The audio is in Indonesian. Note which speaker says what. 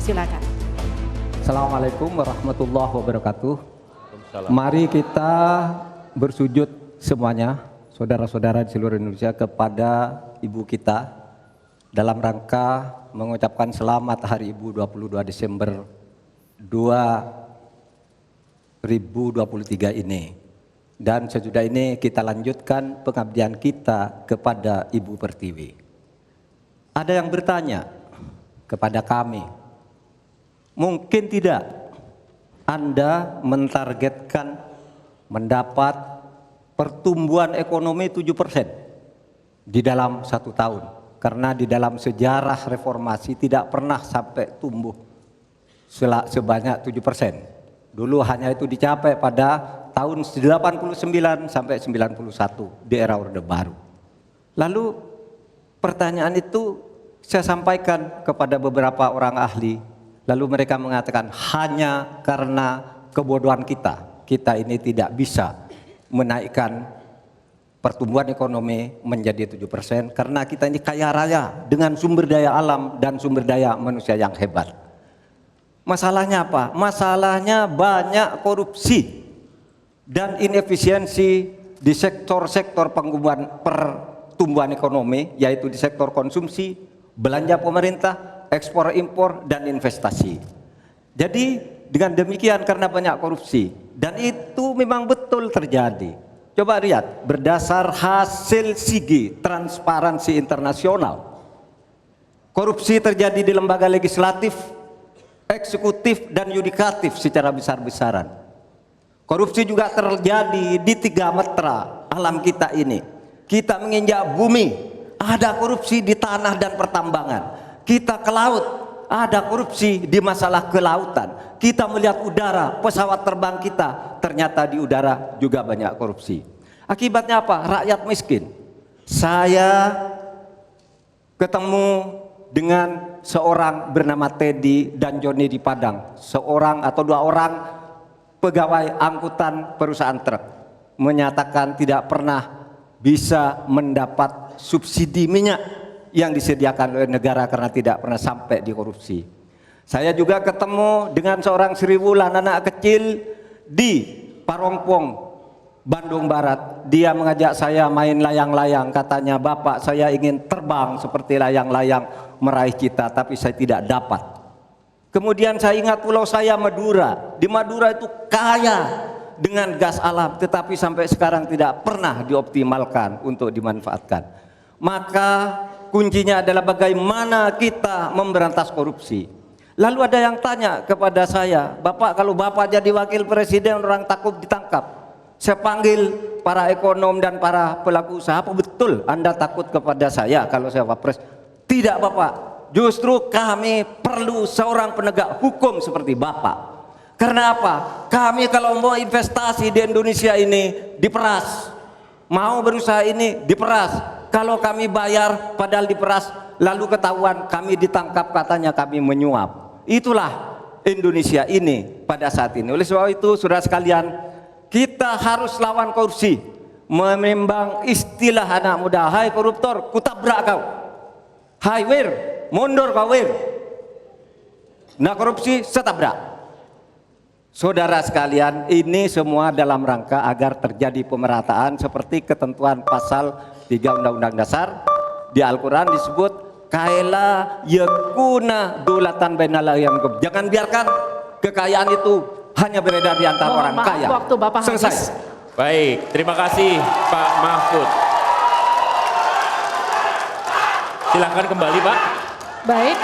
Speaker 1: Silakan.
Speaker 2: Assalamualaikum warahmatullahi wabarakatuh. Mari kita bersujud semuanya, saudara-saudara di seluruh Indonesia, kepada ibu kita dalam rangka mengucapkan selamat Hari Ibu 22 Desember 2023 ini. Dan sesudah ini kita lanjutkan pengabdian kita kepada Ibu Pertiwi. Ada yang bertanya kepada kami, mungkin tidak Anda mentargetkan mendapat pertumbuhan ekonomi 7% di dalam 1 tahun. Karena di dalam sejarah reformasi tidak pernah sampai tumbuh sebanyak 7%. Dulu hanya itu dicapai pada tahun 89 sampai 91 di era Orde Baru. Lalu pertanyaan itu saya sampaikan kepada beberapa orang ahli. Lalu mereka mengatakan hanya karena kebodohan kita ini tidak bisa menaikkan pertumbuhan ekonomi menjadi 7% karena kita ini kaya raya dengan sumber daya alam dan sumber daya manusia yang hebat. Masalahnya apa? Masalahnya banyak korupsi dan inefisiensi di sektor-sektor pertumbuhan ekonomi, yaitu di sektor konsumsi, belanja pemerintah, ekspor impor, dan investasi. Jadi dengan demikian karena banyak korupsi, dan itu memang betul terjadi. Coba lihat, berdasar hasil SIGI, Transparansi Internasional, korupsi terjadi di lembaga legislatif, eksekutif, dan yudikatif secara besar-besaran. Korupsi juga terjadi di 3 metra alam kita ini. Kita menginjak bumi, ada korupsi di tanah dan pertambangan. Kita ke laut, ada korupsi di masalah kelautan. Kita melihat udara, pesawat terbang kita, ternyata di udara juga banyak korupsi. Akibatnya apa? Rakyat miskin. Saya ketemu dengan seorang bernama Teddy dan Joni di Padang, seorang atau 2 orang pegawai angkutan perusahaan truk, menyatakan tidak pernah bisa mendapat subsidi minyak yang disediakan oleh negara karena tidak pernah sampai di korupsi. Saya juga ketemu dengan seorang Sri Wulan, anak kecil di Parongpong, Bandung Barat. Dia mengajak saya main layang-layang, katanya, "Bapak, saya ingin terbang seperti layang-layang meraih cita, tapi saya tidak dapat." Kemudian saya ingat pulau saya, Madura. Di Madura itu kaya dengan gas alam, tetapi sampai sekarang tidak pernah dioptimalkan untuk dimanfaatkan. Maka kuncinya adalah bagaimana kita memberantas korupsi. Lalu ada yang tanya kepada saya, "Bapak, kalau Bapak jadi wakil presiden orang takut ditangkap." Saya panggil para ekonom dan para pelaku usaha, "Apa betul Anda takut kepada saya kalau saya wapres?" "Tidak, Bapak, justru kami perlu seorang penegak hukum seperti Bapak. Karena apa? Kami kalau mau investasi di Indonesia ini diperas, mau berusaha ini diperas. Kalau kami bayar padahal diperas, lalu ketahuan kami ditangkap, katanya kami menyuap." Itulah Indonesia ini pada saat ini. Oleh sebab itu, saudara sekalian, kita harus lawan korupsi. Memang istilah anak muda, "Hai koruptor, kutabrak kau. Hai wir, mundur kau wir. Nah korupsi, setabrak." Saudara sekalian, ini semua dalam rangka agar terjadi pemerataan seperti ketentuan pasal 3 Undang-Undang Dasar. Di Al-Quran disebut kaila yakuna dulatan bainal yanqub. Jangan biarkan kekayaan itu hanya beredar di antara orang kaya.
Speaker 1: Waktu Bapak
Speaker 2: selesai.
Speaker 1: habis.
Speaker 3: Baik, terima kasih Pak Mahfud. Silakan kembali, Pak.
Speaker 1: Baik.